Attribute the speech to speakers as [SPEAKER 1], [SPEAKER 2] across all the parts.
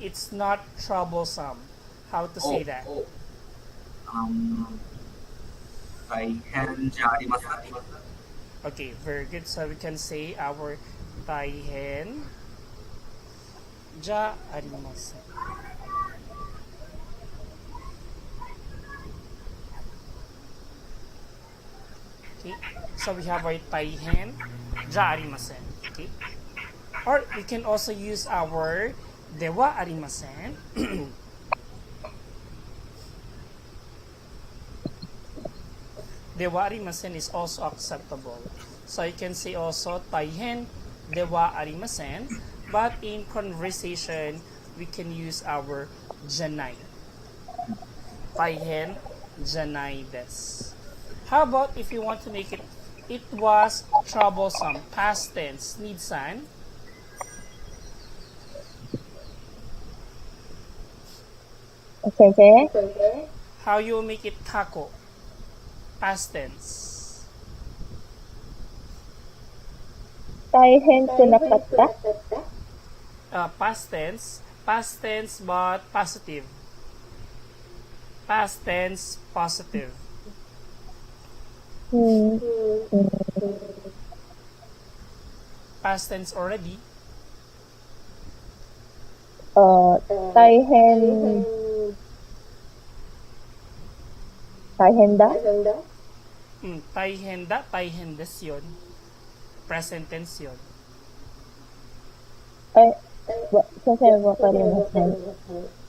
[SPEAKER 1] it's not troublesome. How to say that?
[SPEAKER 2] 大変じゃありません。
[SPEAKER 1] Okay, very good. So we can say our 大変じゃありません. Okay, so we have our 大変じゃありません. Okay, or we can also use our ではありません. De wa arimasen is also acceptable. So you can say also 大変ではありません. But in conversation, we can use our じゃない. 大変じゃないです. How about if you want to make it, it was troublesome, past tense, Nidsan?
[SPEAKER 3] Sensei?
[SPEAKER 1] How you make it kako? Past tense.
[SPEAKER 3] 大変くなかった
[SPEAKER 1] Past tense but positive. Past tense positive. Past tense already.
[SPEAKER 3] 大変だ
[SPEAKER 1] 大変だ、大変ですよ。Present tense よ。
[SPEAKER 3] 先生わかりません。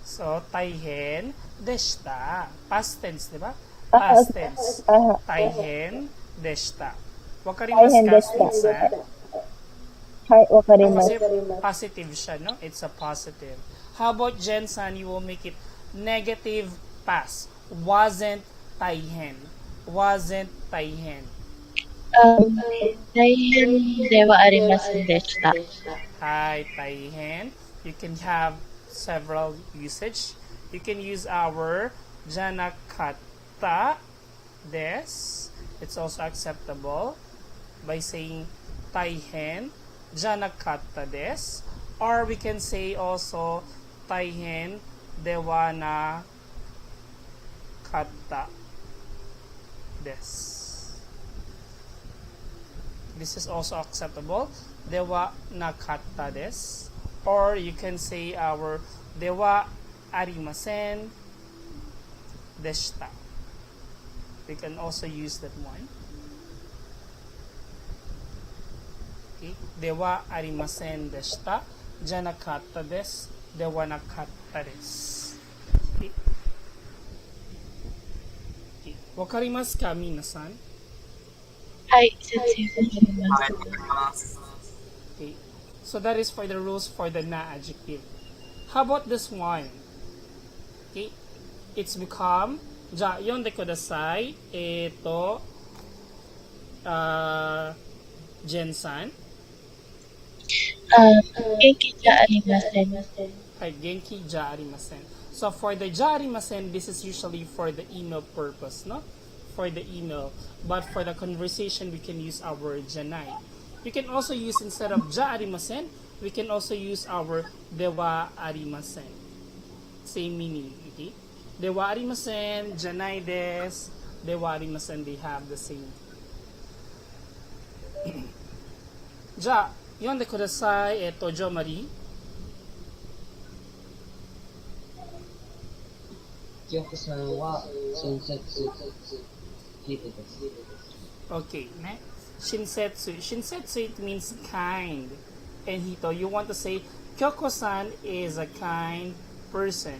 [SPEAKER 1] So, 大変でした。Past tense, でば Past tense. 大変でした。わかりますか？
[SPEAKER 3] 大変でした。はい、わかります。
[SPEAKER 1] Kasi positive siya, no? It's a positive. How about Jensen, you will make it negative past. Wasn't 大変. Wasn't 大変.
[SPEAKER 4] 大変ではありませんでした。
[SPEAKER 1] はい、大変. You can have several usage. You can use our じゃなかったです. It's also acceptable by saying 大変じゃなかったです. Or we can say also 大変ではなかったです. This is also acceptable. ではなかったです. Or you can say our ではありませんでした. We can also use that one. Okay. ではありませんでした。じゃなかったです。ではなかったです。Okay. Okay. わかりますか、皆さん？
[SPEAKER 4] はい、先生わかります。
[SPEAKER 2] はい、わかります。
[SPEAKER 1] Okay. So that is for the rules for the na adjective. How about this one? Okay. It's become じゃあ読んでください。ジェンさん。
[SPEAKER 4] 元気じゃありません。
[SPEAKER 1] はい、元気じゃありません. So for the じゃありません, this is usually for the email purpose, no? For the email. But for the conversation, we can use our じゃない. You can also use instead of じゃありません, we can also use our ではありません. Same meaning, okay? ではありません、じゃないです。ではありません, they have the same. じゃあ、読んでください。ジョーマリー。
[SPEAKER 5] 清子さんは親切人です。
[SPEAKER 1] Okay, ne? Shinsetsu. Shinsetsu, it means kind. And hito, you want to say, Kyoko-san is a kind person.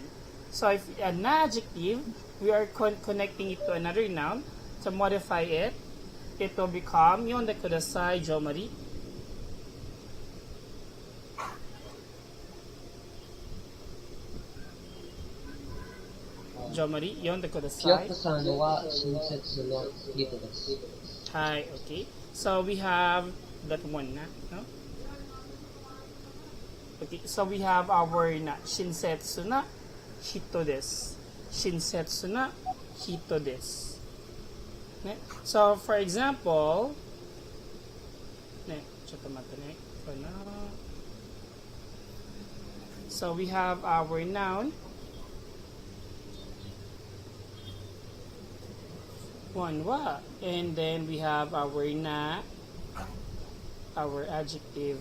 [SPEAKER 1] So if an adjective, we are connecting it to another noun. To modify it, it will become, yonde kudasai, Jomari. Jomari, yonde
[SPEAKER 5] 清
[SPEAKER 1] kudasai.
[SPEAKER 5] 子さんは親切の人です。
[SPEAKER 1] Hi, okay. So we have that one na, no? Okay, so we have our na, shinsetsu na hito desu. Shinsetsu na hito desu. Ne? So for example, ne, ちょっと待ってね. So we have our noun, one wa, and then we have our na, our adjective,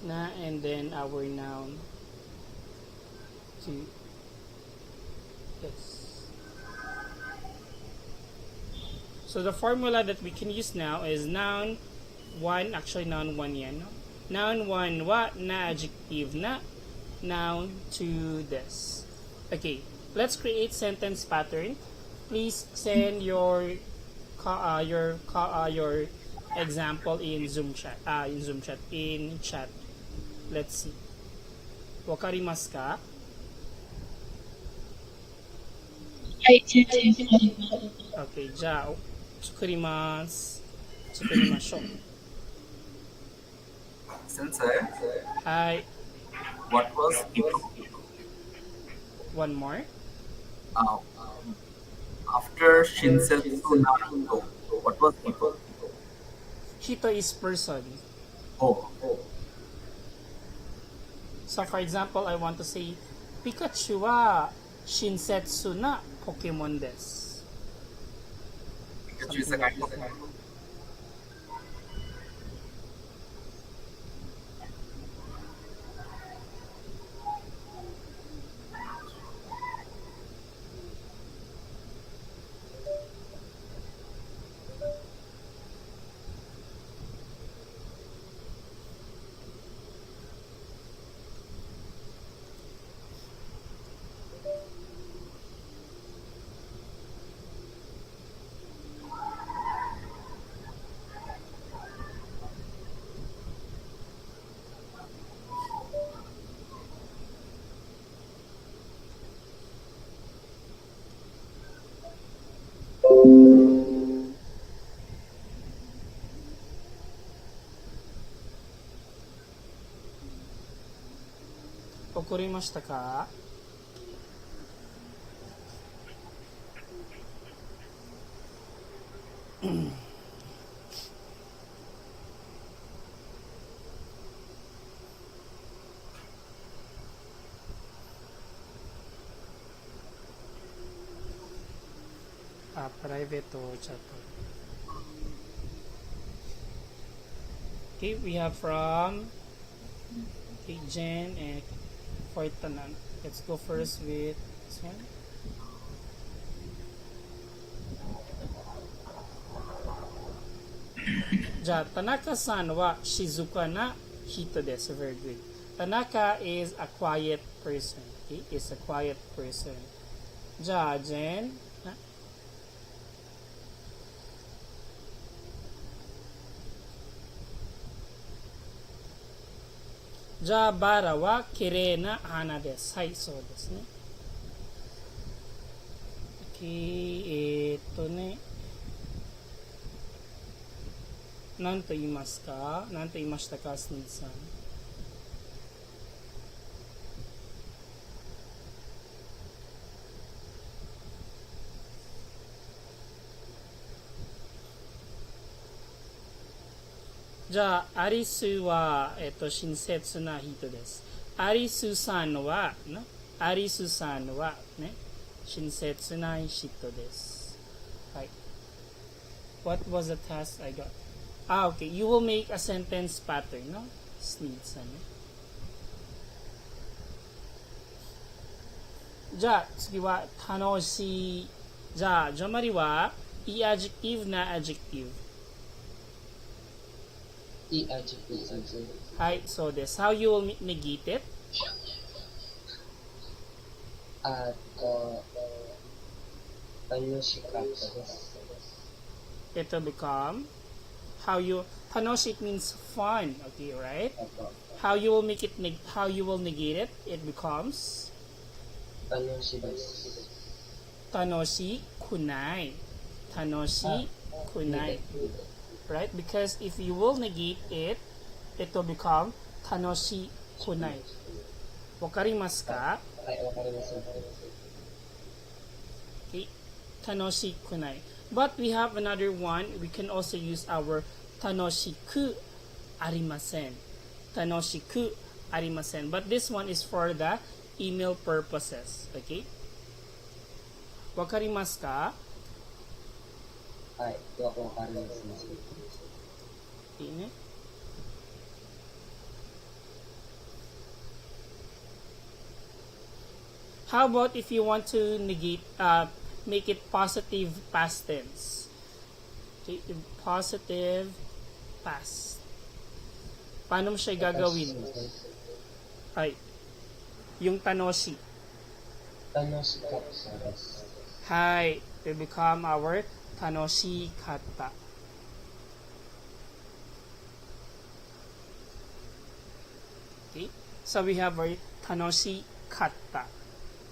[SPEAKER 1] na, and then our noun, two. Yes. So the formula that we can use now is noun 1, actually noun 1 yan, no? Noun 1 wa, na adjective na, noun 2 this. Okay, let's create sentence pattern. Please send your example in Zoom chat. In chat. Let's see. Wakarimasu ka?
[SPEAKER 4] はい、先生、わかりました。
[SPEAKER 1] Okay, じゃあ作ります。作りましょう。
[SPEAKER 2] Sensei,
[SPEAKER 1] はい。
[SPEAKER 2] what was hito?
[SPEAKER 1] One more.
[SPEAKER 2] After Shinsetsu Naruto, what was hito?
[SPEAKER 1] Hito is person.
[SPEAKER 2] Oh,
[SPEAKER 1] So for example, I want to say Pikachu wa Shinsetsu na Pokemon desu.
[SPEAKER 2] Pikachu is a kind of
[SPEAKER 1] Okorimashita ka? Private or chat. Okay, we have from Jen and Fortanan. Let's go first with this one. Ja, Tanaka-san wa Shizuka na hito desu. Very good. Tanaka is a quiet person. Okay, is a quiet person. Ja, Jen. Ja, Bara wa kirei na hana desu. Hai,そうですね。Okay, ね。何と言いますか？何と言いましたか、スニーズさん。じゃあ、アリスは、親切な人です。アリスさんは、ね、アリスさんは、ね、親切な人です。はい。What was the task I got? Okay. You will make a sentence pattern, no? Sneed sa ne. じゃあ、次は、楽しい。じゃあ、ジョマリは、いいadjectiveなadjective。
[SPEAKER 5] いいadjective 先生。
[SPEAKER 1] はい、そうです。How you will negate it?
[SPEAKER 5] 楽しかったです。
[SPEAKER 1] It will become how you Tanoshi it means fun, okay, right? How you will make it how you will negate it? It becomes
[SPEAKER 5] 楽しいです。
[SPEAKER 1] Tanoshi kunai. Tanoshi kunai. Right? Because if you will negate it, it will become Tanoshi kunai. Wakarimasu ka?
[SPEAKER 5] はい、わかります。
[SPEAKER 1] Okay. Tanoshi kunai. But we have another one. We can also use our tanoshiku arimasen. Tanoshiku arimasen. But this one is for the email purposes. Okay? Wakarimasu ka?
[SPEAKER 5] はい。わかりますね。
[SPEAKER 1] いいね。How about if you want to negate, make it positive past tense? Okay, positive past. Paano mo siya gagawin? Ay, yung tanoshi.
[SPEAKER 5] 楽しかったです。
[SPEAKER 1] Hi, will become our tanoshi kata. Okay, so we have our tanoshi kata.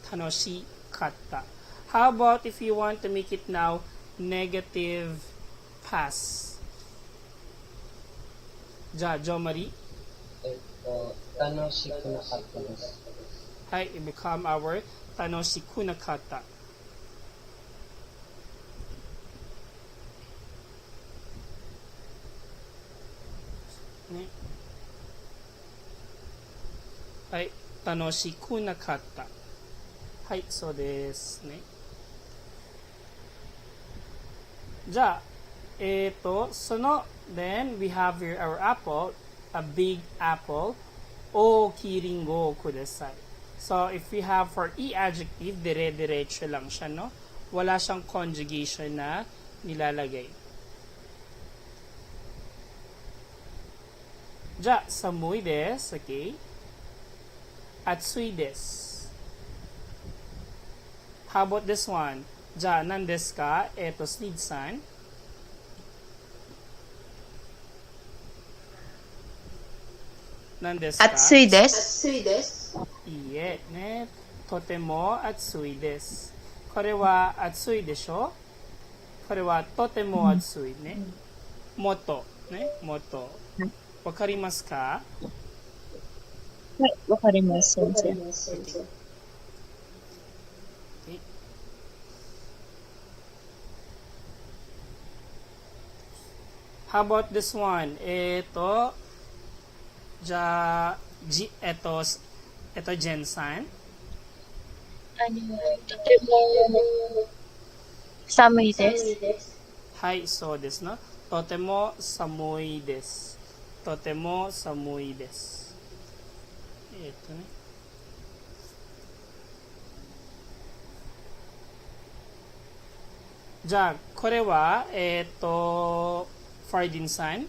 [SPEAKER 1] Tanoshi kata. How about if you want to make it now negative past? Jomari.
[SPEAKER 5] 楽しくなかったです。
[SPEAKER 1] Hi, it become our tanoshiku nakata. Ne? Hi, tanoshiku nakata. Hi, so desu ne. じゃあ、then we have here our apple, a big apple. 大きいリンゴをください. So, if we have for e adjective, dire-diretso lang siya, no? Wala siyang conjugation na nilalagay. じゃあ、寒いです。Okay? 暑いです。How about this one? じゃあ、何ですか? Sleed san. 何ですか?
[SPEAKER 4] 暑いです。
[SPEAKER 1] いいえ、ね。とても暑いです。これは暑いでしょ? これはとても暑いね。もっと、ね。もっと。わかりますか?
[SPEAKER 3] はい、わかります、先生。
[SPEAKER 1] Okay. How about this one? じゃあ、ジェンさん。
[SPEAKER 4] とても寒いです。
[SPEAKER 1] はい、そうですね。とても寒いです。とても寒いです。ね。じゃあ、これは、ファイディンさん。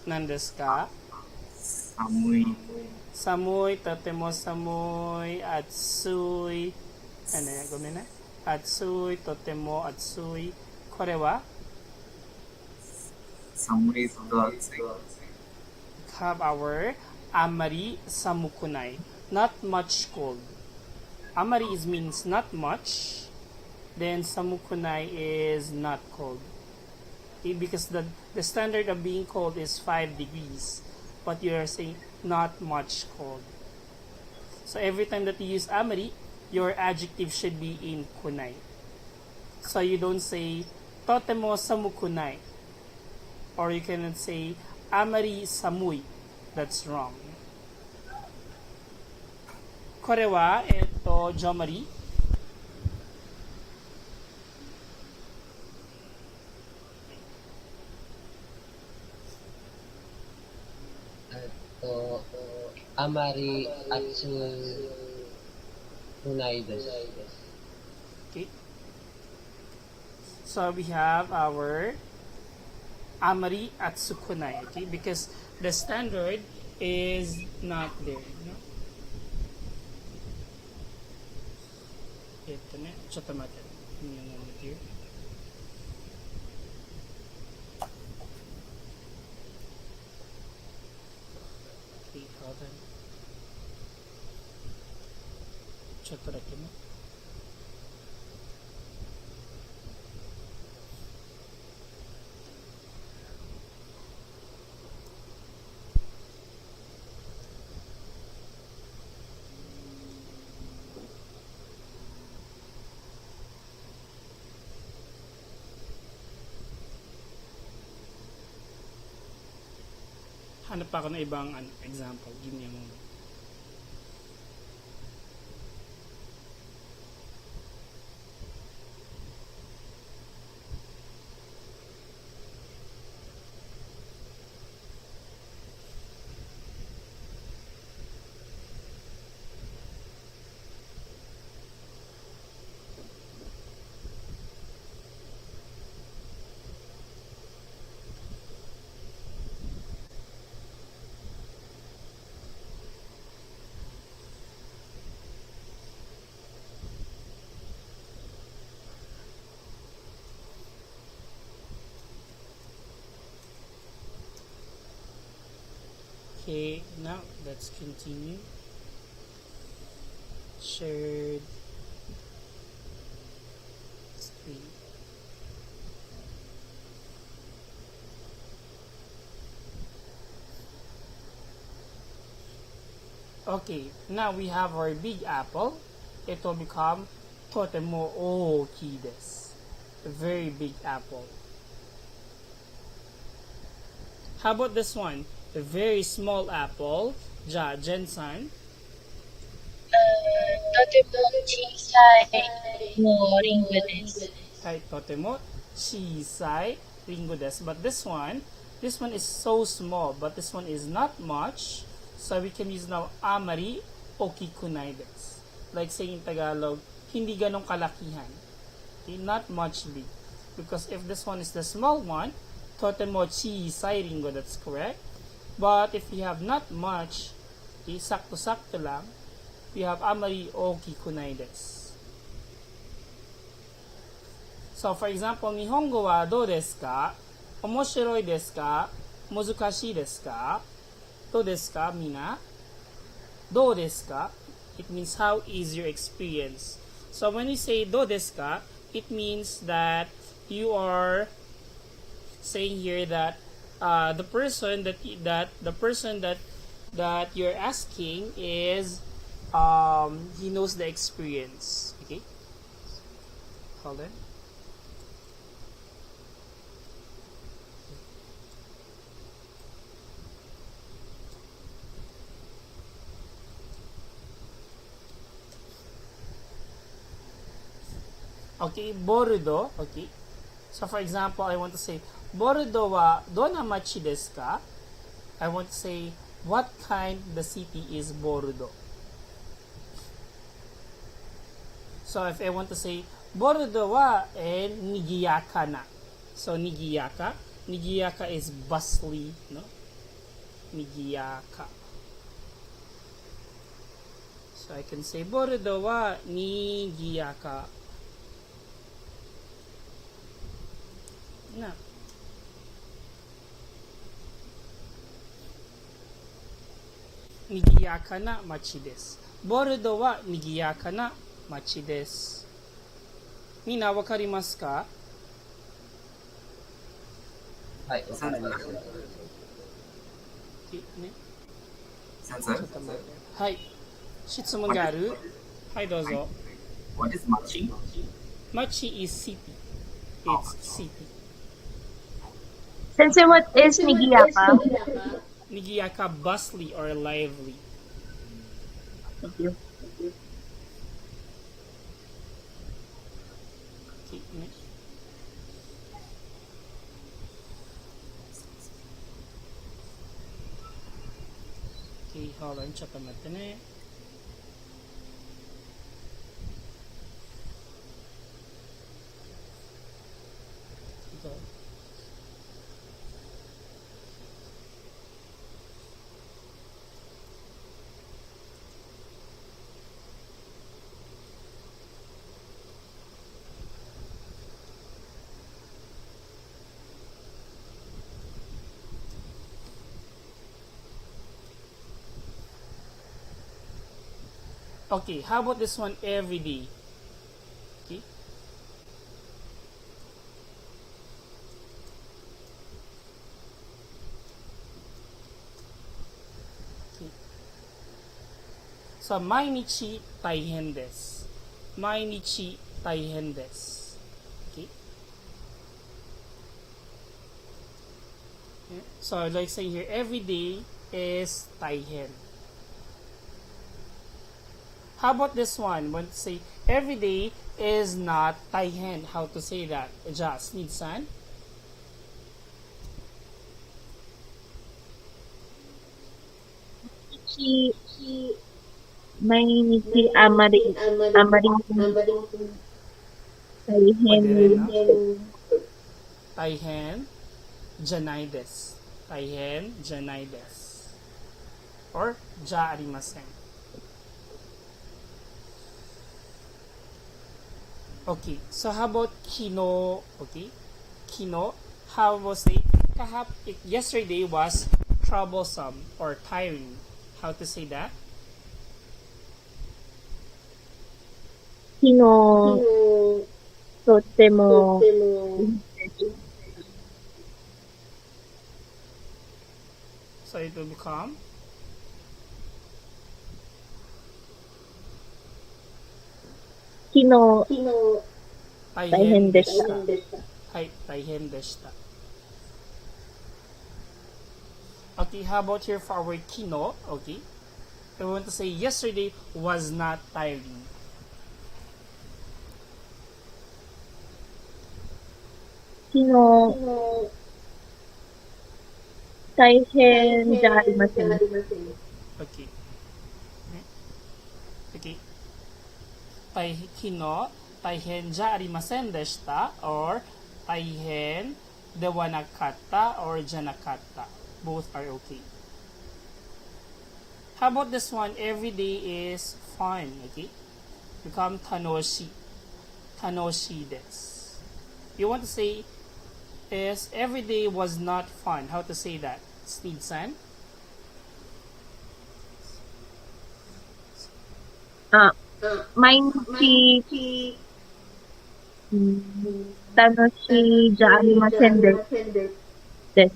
[SPEAKER 1] 何ですか?
[SPEAKER 2] 寒い。
[SPEAKER 1] 寒い、とても寒い、暑い。ごめんね。暑い、とても暑い。これは?
[SPEAKER 2] 寒いと暑い。
[SPEAKER 1] Have our amari samukunai. Not much cold. Amari means not much. Then samukunai is not cold. Okay, because the standard of being cold is 5 degrees. But you are saying not much cold. So every time that you use amari, your adjective should be in kunai. So you don't say totemo samukunai. Or you cannot say amari samui. That's wrong. これは、jomari.
[SPEAKER 5] あまり暑くないです。
[SPEAKER 1] Okay. So we have our amari atsukunai. Okay, because the standard is not there. No? ね、ちょっと待って。here. Okay, hold on. ちょっとだけね。Hanap pa ako ng ibang example. Give me a moment. Okay, now let's continue. Shared screen. Okay, now we have our big apple. It will become totemo ooki desu. A very big apple. How about this one? A very small apple. Ja, Jen-san.
[SPEAKER 4] とても小さいのリンゴです。
[SPEAKER 1] Right, totemo chisai ringo desu. But this one is so small, but this one is not much. So we can use now amari okikunai desu. Like saying in Tagalog, hindi ganong kalakihan. Okay, not much big. Because if this one is the small one, totemo chisai ringo, that's correct. But if you have not much, okay, sakto-sakto lang, we have amari okikunai desu. So, for example, Nihongo wa dou desu ka? Omoshiroi desu ka? Muzukashii desu ka? Dou desu ka, mina? Dou desu ka? It means how is your experience. So, when you say dou desu ka, it means that you are saying here that the person that you're asking is he knows the experience. Okay, hold on. Okay, borudo. Okay, so for example, I want to say borudo wa dona machi desu ka? I want to say what kind the city is Borudo. So if I want to say Borudo wa nigiyaka na. So nigiyaka is bustly, no? Nigiyaka. So I can say Borudo wa nigiyaka. Na. Nigiyaka na machi desu. Borudo wa nigiyaka na machi desu. Mina, wakarimasu ka?
[SPEAKER 5] はい、わかりました。
[SPEAKER 1] ね、
[SPEAKER 2] Sensor.
[SPEAKER 1] ちょっと待って。はい。質問がある？はい、どうぞ。
[SPEAKER 2] What is machi?
[SPEAKER 1] Machi is city. It's city.
[SPEAKER 3] Sensei, what is Nigiyaka?
[SPEAKER 1] Nigiyaka, bustly or lively.
[SPEAKER 3] Thank you.
[SPEAKER 1] Okay, ne? Okay, hold on. ちょっと待ってね。どう？Okay, how about this one every day? Okay. Okay. So, 毎日大変です。毎日大変です。Okay. Yeah. So like saying here, every day is taihen. How about this one? When say every day is not taihen. How to say that? Just need san.
[SPEAKER 3] Mainichi amari amari taihen
[SPEAKER 1] Pwede rin, no? Taihen janaides. Taihen janaides. Or ja arimasen. Okay, so how about kino? Okay, kino. How was say yesterday was troublesome or tiring. How to say that?
[SPEAKER 3] kino totemo
[SPEAKER 1] So it will become
[SPEAKER 3] kino
[SPEAKER 1] taihen
[SPEAKER 3] deshita.
[SPEAKER 1] deshita. Hai, taihen deshita. Okay, how about here for our kino? Okay, we want to say yesterday was not tiring.
[SPEAKER 3] Kino taihen jarimasen.
[SPEAKER 1] Okay. Okay. Kino taihen ja arimasen deshita or taihen de wa nakatta or janakatta. Both are okay. How about this one? Every day is fun. Okay. Become tanoshi. Tanoshi desu. You want to say is every day was not fun. How to say that? Steve-san?
[SPEAKER 3] Mainichi tanoshi jarimasen desu.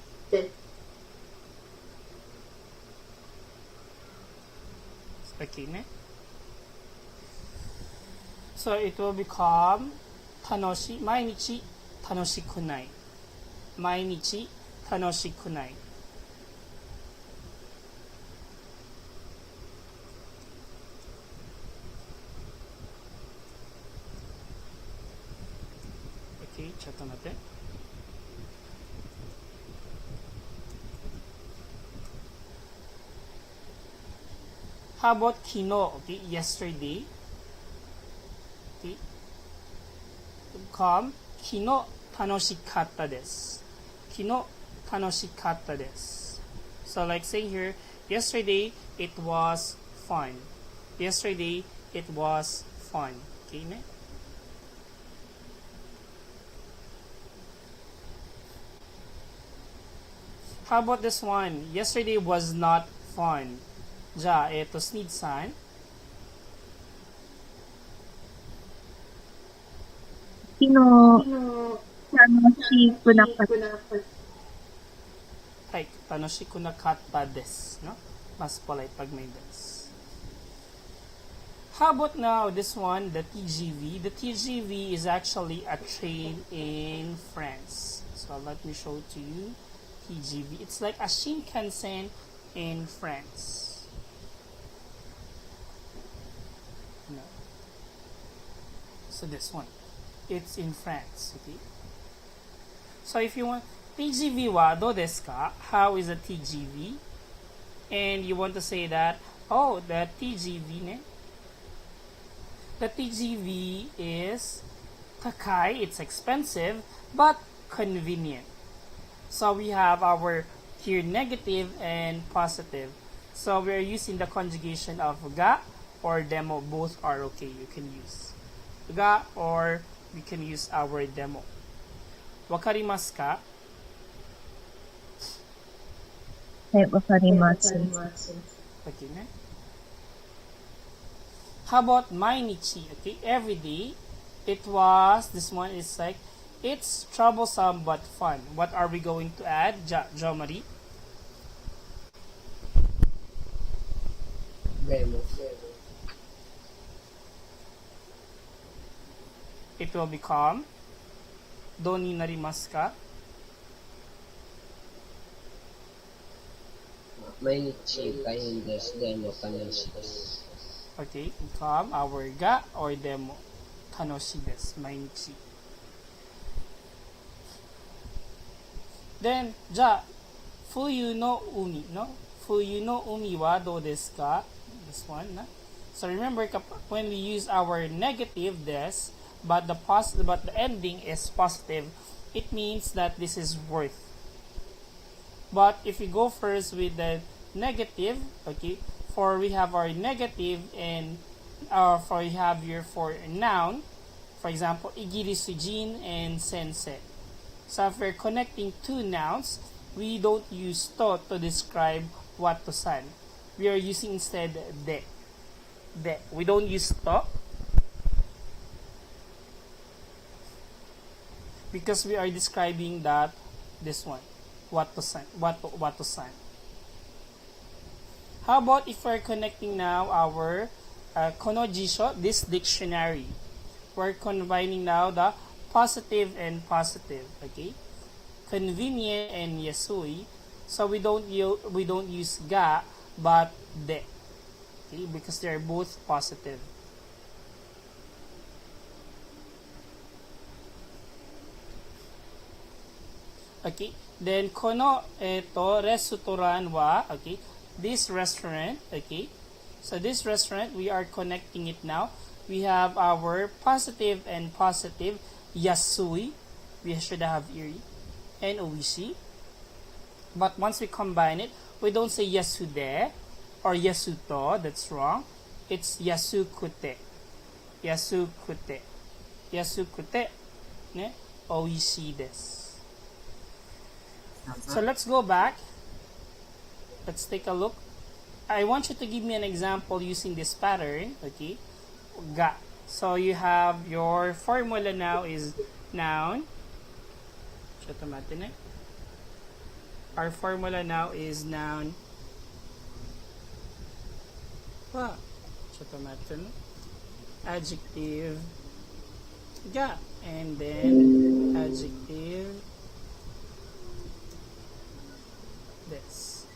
[SPEAKER 1] Okay, ne? So it will become tanoshi, mainichi tanoshikunai. Mainichi tanoshikunai. Okay, ちょっと待って。How about kino? Okay, yesterday. Okay. Come, kino tanoshikatta desu. Kino tanoshikatta desu. So like saying here, yesterday it was fun. Yesterday it was fun. Okay, ne? How about this one? Yesterday was not fun. Ja, eto Snid-san.
[SPEAKER 3] Kino tanoshi
[SPEAKER 1] Like, tanoshiku nakatta desu. No? Mas polite pag may desu. How about now this one, the TGV? The TGV is actually a train in France. So let me show it to you. TGV. It's like a Shinkansen in France. No. So this one, it's in France. Okay. So if you want TGV wa do desu ka? How is a TGV? And you want to say that, oh, the TGV ne? The TGV is takai, it's expensive, but convenient. So we have our here negative and positive. So we're using the conjugation of ga or demo. Both are okay. You can use ga or we can use our demo. Wakarimasu ka?
[SPEAKER 3] wakarimasu.
[SPEAKER 1] Okay, ne? How about mainichi? Okay, every day. It was, this one is like, it's troublesome but fun. What are we going to add? Jomari?
[SPEAKER 5] Demo.
[SPEAKER 1] It will become do ni narimasu ka?
[SPEAKER 5] 毎日大変です。でも楽しいです。
[SPEAKER 1] Okay, become our ga or demo. Kanoshi desu. Mainichi. Then, じゃあ、冬の海 no? 冬の海はどうですか? This one, na? So remember, when we use our negative des, but the ending is positive, it means that this is worth. But if we go first with the negative, okay, for we have our negative and for we have here for noun, for example, igirisujin and sensei. So if we're connecting two nouns, we don't use to describe what to san. We are using instead de. De. We don't use to because we are describing that this one, what to san. How about if we're connecting now our konojisho, this dictionary? We're combining now the positive and positive, okay? Convenient and yasui. So we don't use ga but de, okay? Because they are both positive. Okay, then kono eto restaurant wa, okay, this restaurant, okay, so this restaurant we are connecting it now. We have our positive and positive yasui, we should have iri, and oishi. But once we combine it, we don't say yasude or yasuto, that's wrong. It's yasukute. Yasukute. Yasukute. Ne? Oishi desu. So let's go back. Let's take a look. I want you to give me an example using this pattern, okay? Ga. So you have your formula now is noun. Our formula now is noun. Adjective. Ga. And then adjective. This.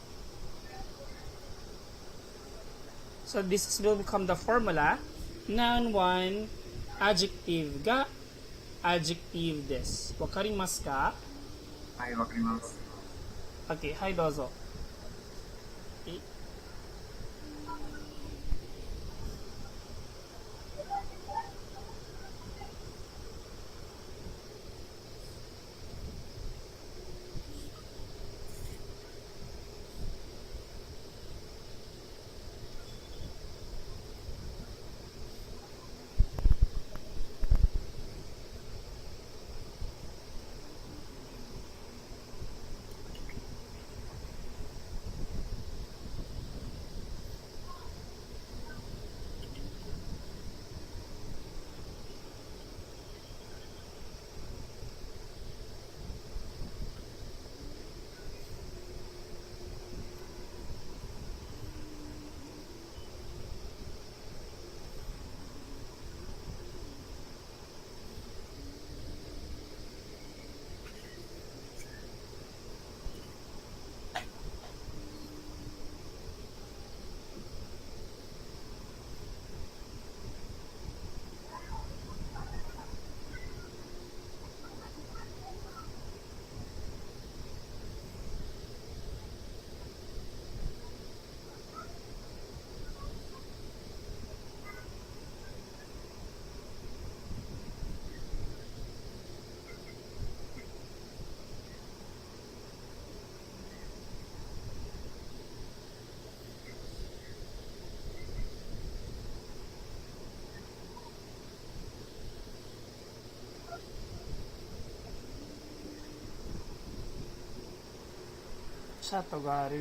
[SPEAKER 1] So this will become the formula. Noun 1, adjective ga, adjective des. Wakarimasu ka?
[SPEAKER 2] はい、わかります。
[SPEAKER 1] Okay, はいどうぞ。チャートがある。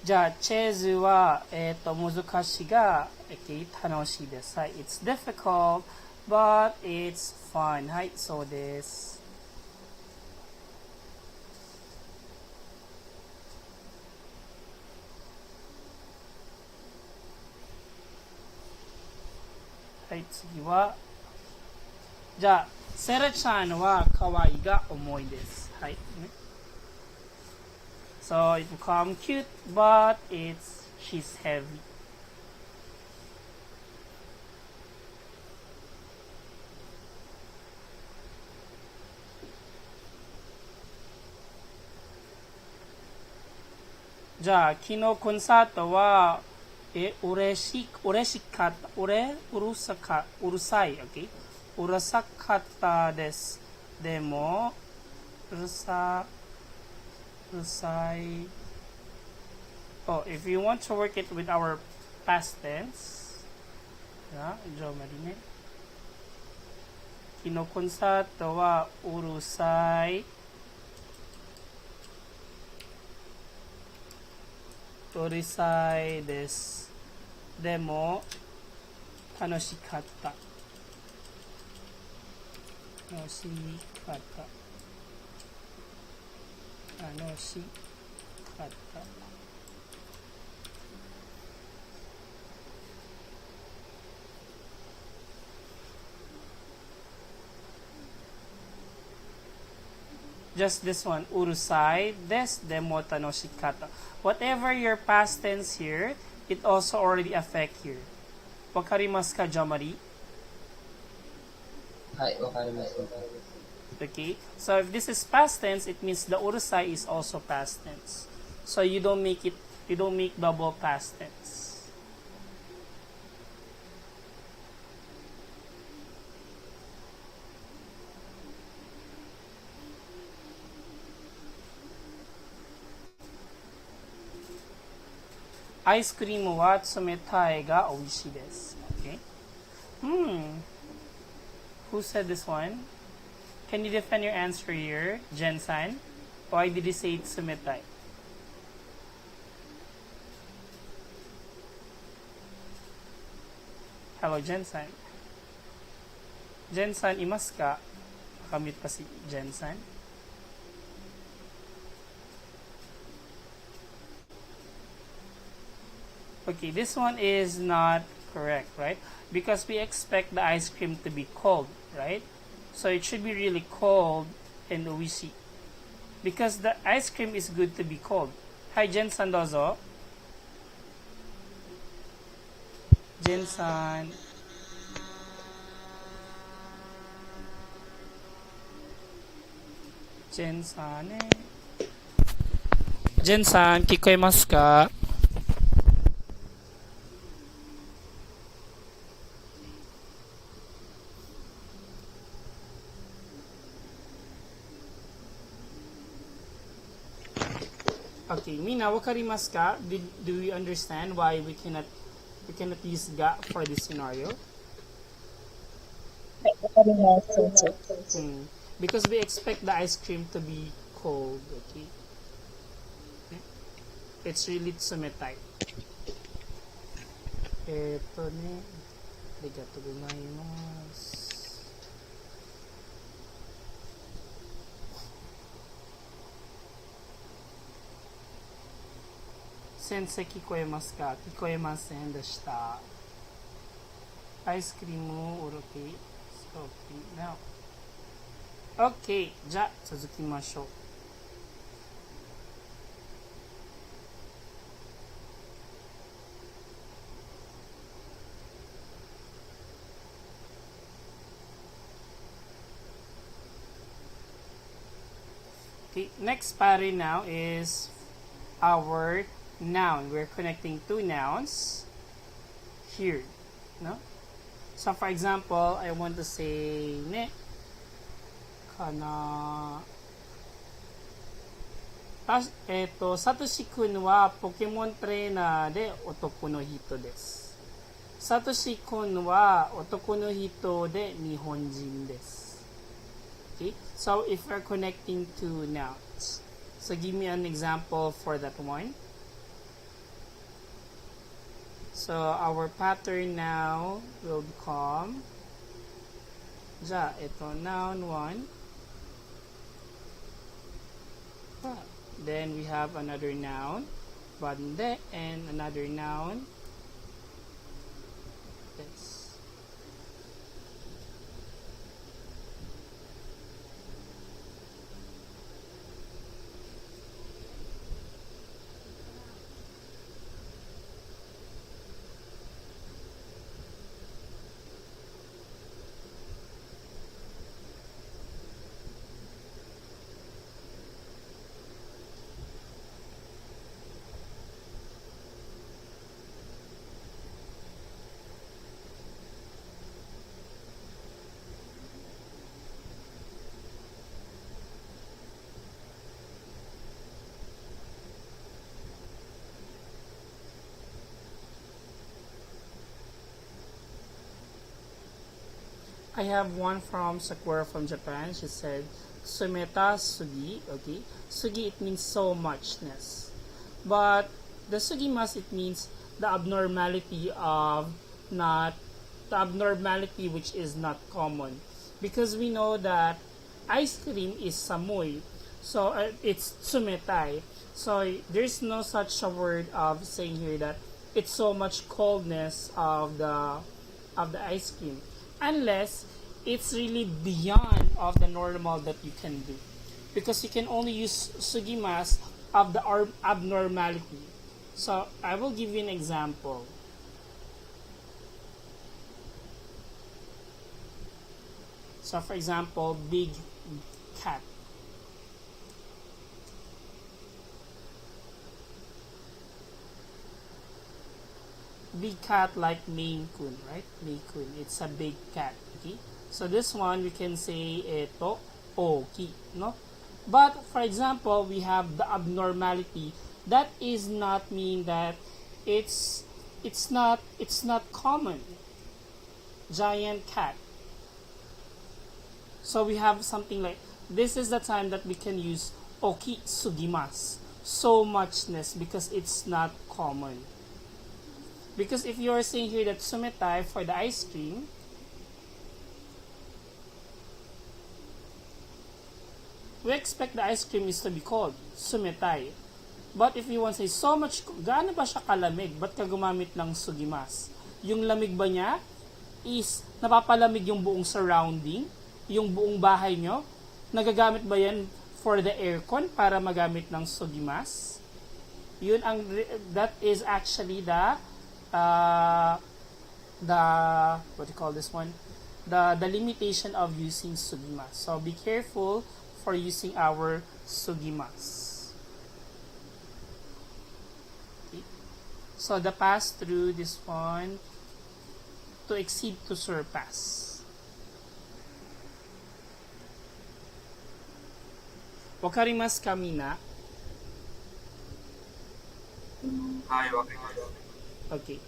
[SPEAKER 1] じゃあ、チェーズは、難しいが、楽しいです。はい。It's difficult, but it's fun. はい、そうです。はい、次は、じゃあ、セラちゃんは可愛いが重いです。はい。ね、So it become cute, but she's heavy. じゃあ、昨日コンサートは、嬉しかった。うるさい、OK? うるさかったです。でも、うるさい。Oh, if you want to work it with our past tense, yeah, medyo mali. 昨日コンサートはうるさい。うるさいです。でも、楽しかった。楽しかった。楽しかった。Just this one, うるさいです。でも楽しかった。Whatever your past tense here, it also already affect here. わかりますか、ジョマリ?
[SPEAKER 5] はい、わかります。
[SPEAKER 1] Okay, so if this is past tense, it means the うるさい is also past tense. So you don't make double past tense. Ice cream は冷たいが美味しいです。Okay. Who said this one? Can you defend your answer here, Jen-san? Why did you say it's 冷たい? Hello, Jen-san. Jen-san, いますか? Nakamute pa si Jen-san. Okay, this one is not correct, right? Because we expect the ice cream to be cold, right? So it should be really cold and oishi. Because the ice cream is good to be cold. Hi, Jen-san, dozo. Jen-san. Jen-san, Jen-san, kikoemasu ka? Okay, Mina, wakarimasu ka? Do we understand why we cannot use ga for this scenario?
[SPEAKER 3] はい、わかります。
[SPEAKER 1] Because we expect the ice cream to be cold, okay? It's really 冷たい。ね、ありがとうございます。先生聞こえますか？聞こえませんでした。アイスクリームを OK? So, now. OK. じゃあ続きましょう。Okay, next pattern now is our noun. We're connecting two nouns here. No? So for example, I want to say ne kana. サトシ君はポケモントレーナーで男の人です。サトシ君は男の人で日本人です。Okay? So if we're connecting two nouns, so give me an example for that one. So our pattern now will become Ja, ito, noun 1. Then we have another noun, bande, and another noun, this. I have one from Sakura from Japan. She said, Sumeta sugi. Okay, sugi, it means so muchness. But the sugimas, it means the abnormality of not, the abnormality which is not common. Because we know that ice cream is samoy. So it's tsumetai. So there's no such a word of saying here that it's so much coldness of the ice cream, unless it's really beyond of the normal that you can do, because you can only use sugimas of the abnormality. So I will give you an example. So for example, big cat. Big cat like Maine Coon, right? Maine Coon, it's a big cat. Okay, so this one we can say ito oki, no? But for example, we have the abnormality. That is not mean that it's not common. Giant cat. So we have something like this is the time that we can use oki sugimas, so muchness, because it's not common. Because if you are saying here that sumetai for the ice cream, we expect the ice cream is to be cold, sumetai. But if you want to say so much, gaano ba siya kalamig? Ba't ka gumamit ng sugimas? Yung lamig ba niya is napapalamig yung buong surrounding, yung buong bahay nyo? Nagagamit ba yan for the aircon para magamit ng sugimas? Yun ang, that is actually the what do you call this one, the limitation of using sugimas. So be careful for using our sugimas. Okay. So the pass through, this one, to exceed, to surpass. Wakarimasu ka mina?
[SPEAKER 2] Hi, wakarimasu.
[SPEAKER 1] Okay.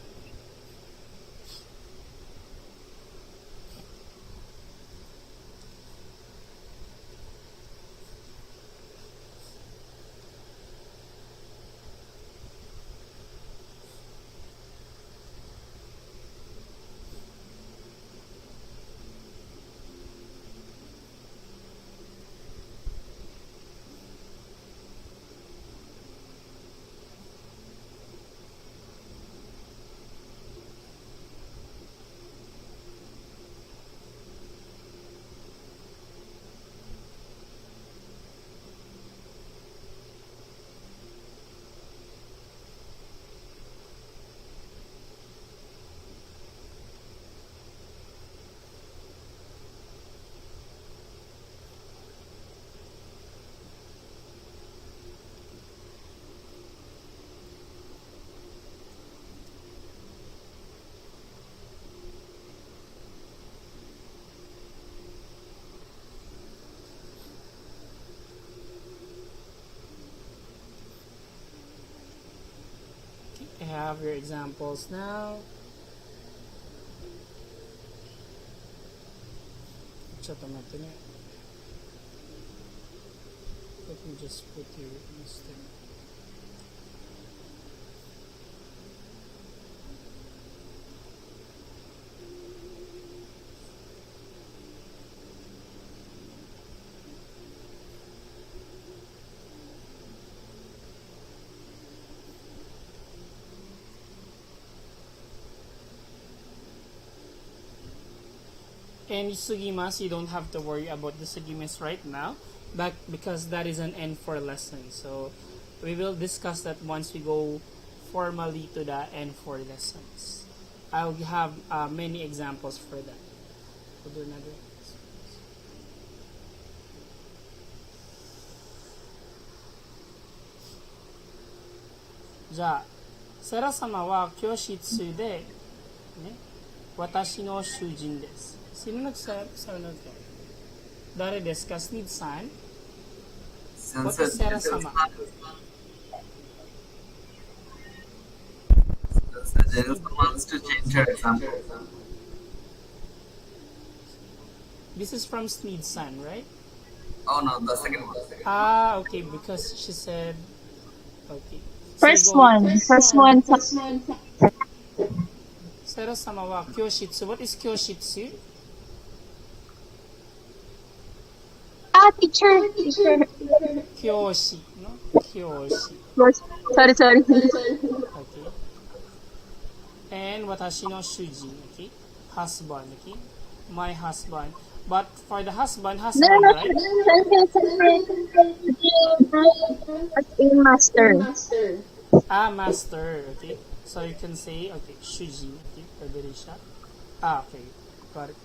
[SPEAKER 1] I have your examples now. Let me just put your mistake. And sugimas, you don't have to worry about the sugimas right now, but because that is an end for lesson. So we will discuss that once we go formally to the end for lessons. I'll have many examples for that. We'll do another. じゃあ、セラ様は教室で、ね、私の主人です。Sino nagsabi na ito? Dari desu ka, Snid-san? What is Sera-sama?
[SPEAKER 2] General wants to change her example.
[SPEAKER 1] This is from Snid-san, right?
[SPEAKER 2] Oh no, the second one.
[SPEAKER 1] Ah, okay, because she said, okay.
[SPEAKER 4] First one.
[SPEAKER 1] Sera-sama wa kyoshitsu. What is kyoshitsu?
[SPEAKER 4] Teacher.
[SPEAKER 1] Kyoshi, no? Kyoshi.
[SPEAKER 4] Sorry.
[SPEAKER 1] Okay. And watashi no shuji, okay? Husband, okay? My husband. But for the husband, right?
[SPEAKER 4] As a master.
[SPEAKER 1] Master, okay? So you can say, okay, shuji, okay? Pwede rin siya. Okay. Got it.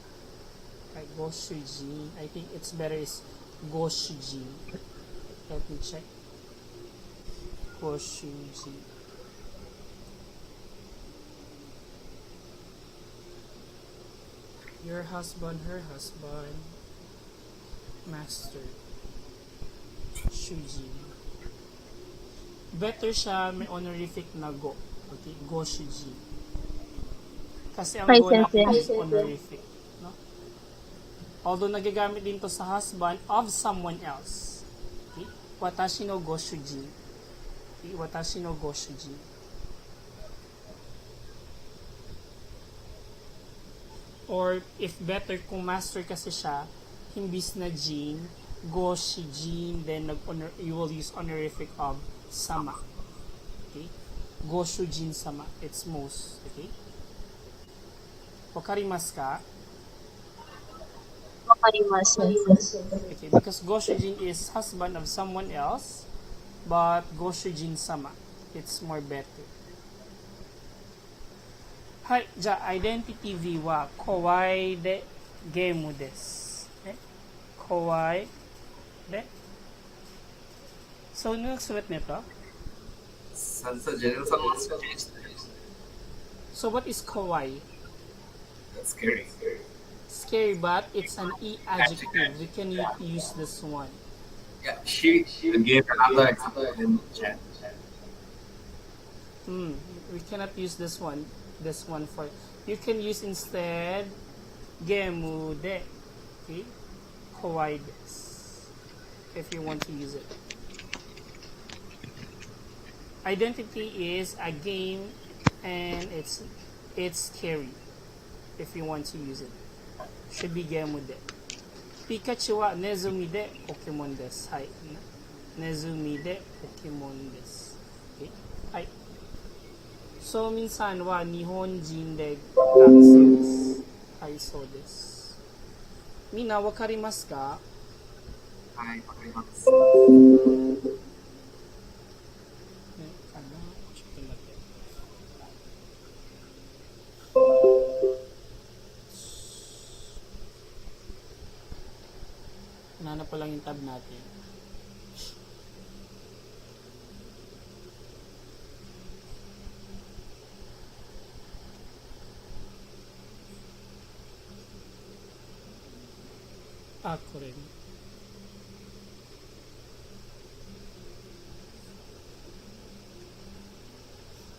[SPEAKER 1] Okay, go shuji. I think it's better is go shuji. Let me check. Go shuji. Your husband, her husband, master, shuji. Better siya may honorific na go. Okay, go shuji. Kasi ang go natin is honorific. No? Although nagagamit din to sa husband of someone else. Okay? Watashi no go shuji. Okay? Watashi no go shuji. Or if better kung master kasi siya, himbis na jin, go shijin, then you will use honorific of sama. Okay? Go shujin sama. It's most. Okay? Wakarimasu ka? Okay, because go shujin is husband of someone else, but go shujin sama. It's more better. はい、じゃあ、アイデンティティ V は、怖いでゲームです。ね、怖いで。So, ano nagsulat nito?
[SPEAKER 2] Sansa General wants to change this.
[SPEAKER 1] So, what is kawaii?
[SPEAKER 2] That's scary.
[SPEAKER 1] Scary, but it's an E adjective. We can use this one.
[SPEAKER 2] Yeah, she gave another example in chat.
[SPEAKER 1] We cannot use this one. This one for you can use instead gemu de, okay, kawaii desu, if you want to use it. Identity is a game and it's scary if you want to use it. Should be gemu de. Pikachu wa nezumi de Pokemon desu. Hai. Nezumi de Pokemon desu. Okay. Hai. So, minsan wa nihonjin de gatsu desu. Hai, so desu. Mina, wakarimasu ka?
[SPEAKER 2] Hi, wakarimasu.
[SPEAKER 1] Nanap pa lang yung tab natin. Ako rin.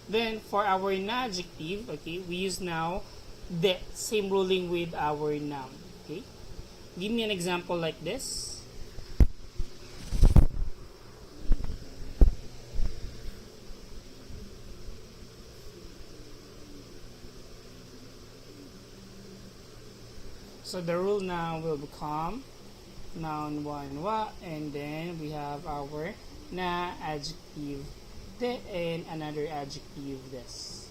[SPEAKER 1] Then, for our adjective, okay, we use now the same ruling with our noun. Okay? Give me an example like this. So the rule now will become noun one wa, and then we have our na adjective de and another adjective des.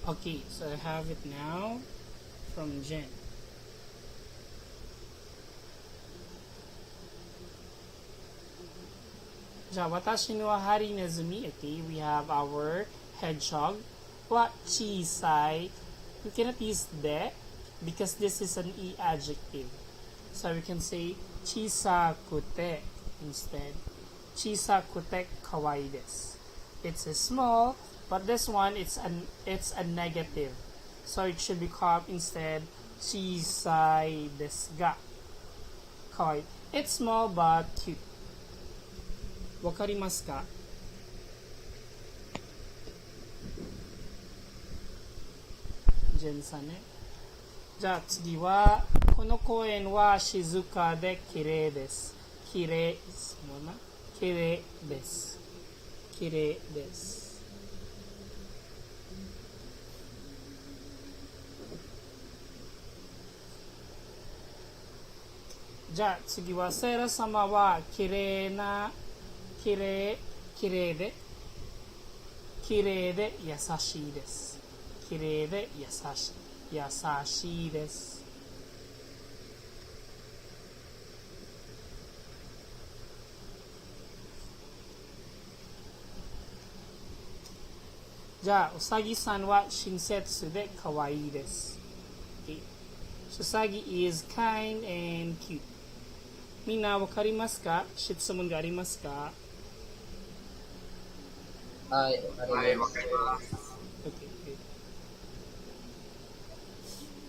[SPEAKER 1] Okay, so I have it now from Jen. Watashi no harinezumi. Okay, we have our hedgehog. Wa chisai. We cannot use de because this is an e adjective. So we can say chisakute instead. Chisakute kawaii desu. It's a small, but this one it's a negative. So it should become instead chisai desu ga kawaii. It's small but cute. わかりますか？ジェンさんね。じゃあ次は、この公園は静かで綺麗です。綺麗ですもんな。綺麗です。綺麗です。じゃあ次は、セイラ様は綺麗な綺麗で優しいです。綺麗で優しいです。じゃあうさぎさんは親切で可愛いです。Okay. So, うさぎ is kind and cute. みんなわかりますか？質問がありますか？
[SPEAKER 5] はい、わか
[SPEAKER 2] はい、わ
[SPEAKER 5] ります。
[SPEAKER 2] かります。
[SPEAKER 1] Okay, good.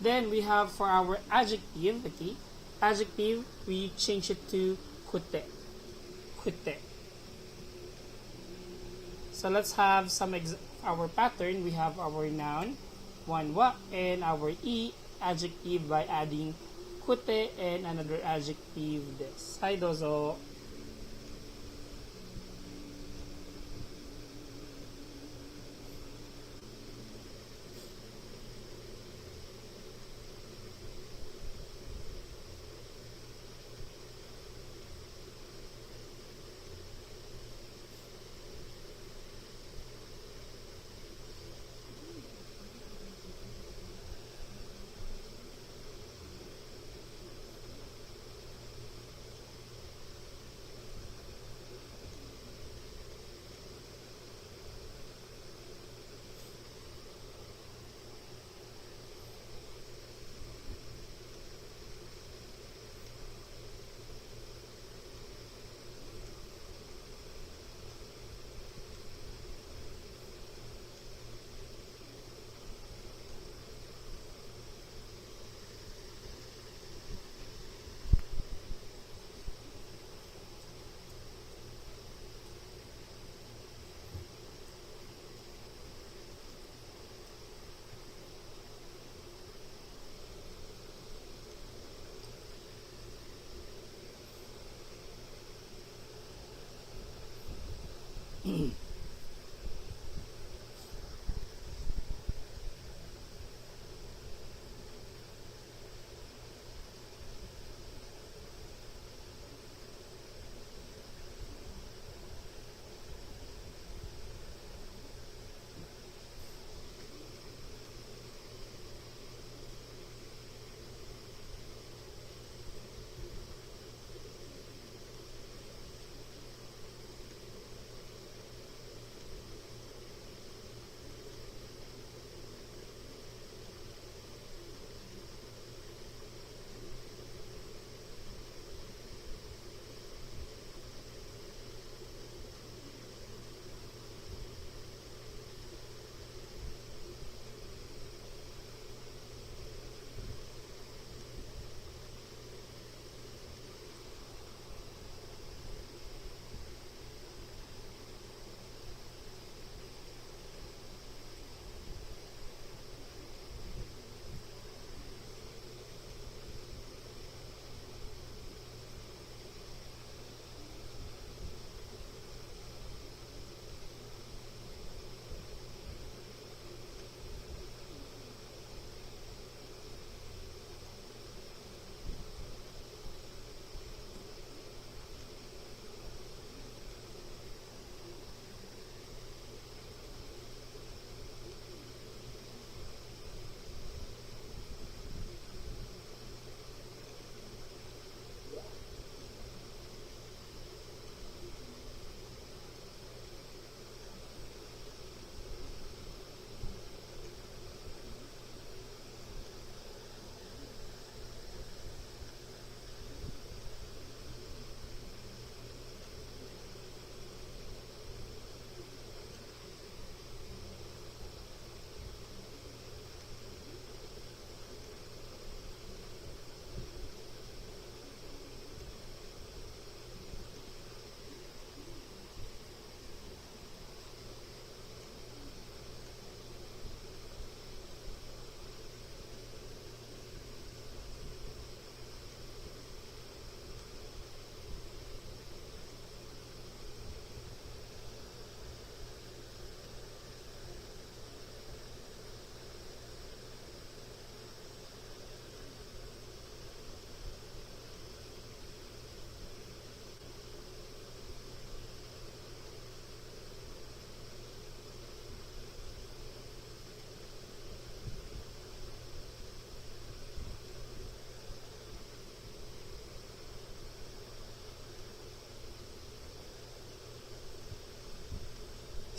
[SPEAKER 1] Then we have for our adjective, okay? Adjective, we change it to kute. Kute. So let's have our pattern. We have our noun, one wa, and our e adjective by adding kute and another adjective desu. Hi, dozo.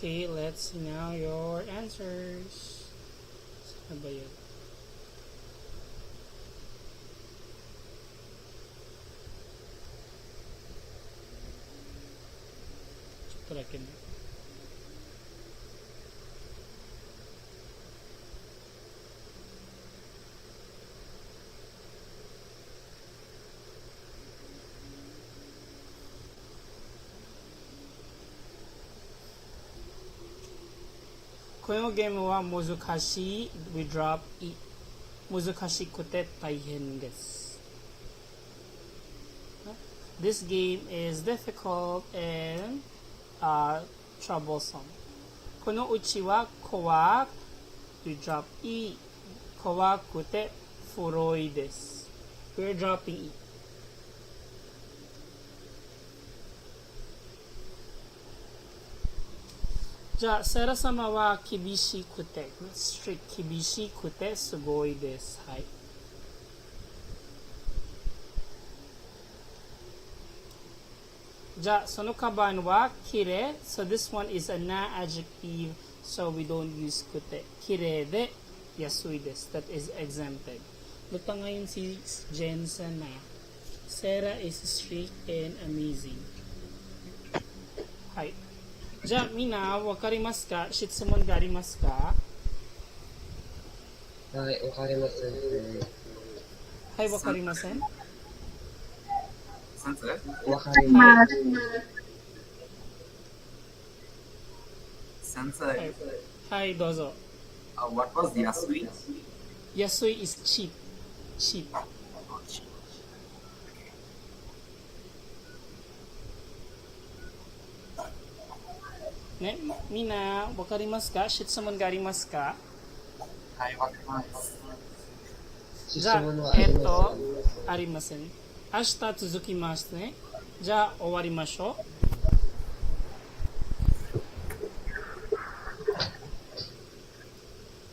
[SPEAKER 1] Okay, let's see now your answers. Saan ba yun? Turakin. Koyo game wa muzukashi, we drop I. Muzukashi kute taihen desu. This game is difficult and troublesome. Kono uchi wa kowa, we drop I. Kowa kute furoi desu. We're dropping I. Ja, Sera sama wa kibishi kute. Strict kibishi kute sugoi desu. Hai. Ja, sono kaban wa kire. So this one is a na adjective, so we don't use kute. Kire de yasui desu. That is exempted. Lupa ngayon si Jensen na. Sera is strict and amazing. Hai. じゃあみんなわかりますか？質問がありますか？
[SPEAKER 5] はい、わかりません。
[SPEAKER 1] はい、わかりません。
[SPEAKER 2] 先生
[SPEAKER 5] わかります。
[SPEAKER 2] 先生、
[SPEAKER 1] はい、はい、どうぞ。
[SPEAKER 2] what was Yasui?
[SPEAKER 1] 安い is cheap. cheap. Ne, みんなわかりますか？質問がありますか？
[SPEAKER 2] はい、わかります。
[SPEAKER 5] 質
[SPEAKER 1] じゃ
[SPEAKER 5] 問は
[SPEAKER 1] あ、
[SPEAKER 5] ありま
[SPEAKER 1] ありません。明日続きますね。じゃあ、終わりましょう。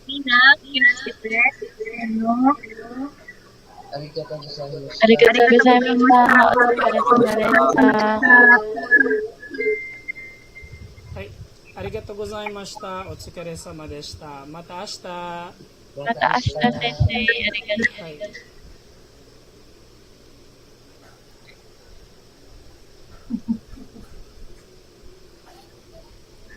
[SPEAKER 3] みんな、気をつけて。
[SPEAKER 5] せん。ありがとうございました。
[SPEAKER 4] ありがとうございました。お疲れ様でした。
[SPEAKER 1] はい、ありがとうございました。お疲れ様でした。また明日。
[SPEAKER 5] ま
[SPEAKER 4] また明日先生、ありがとう。
[SPEAKER 1] はい。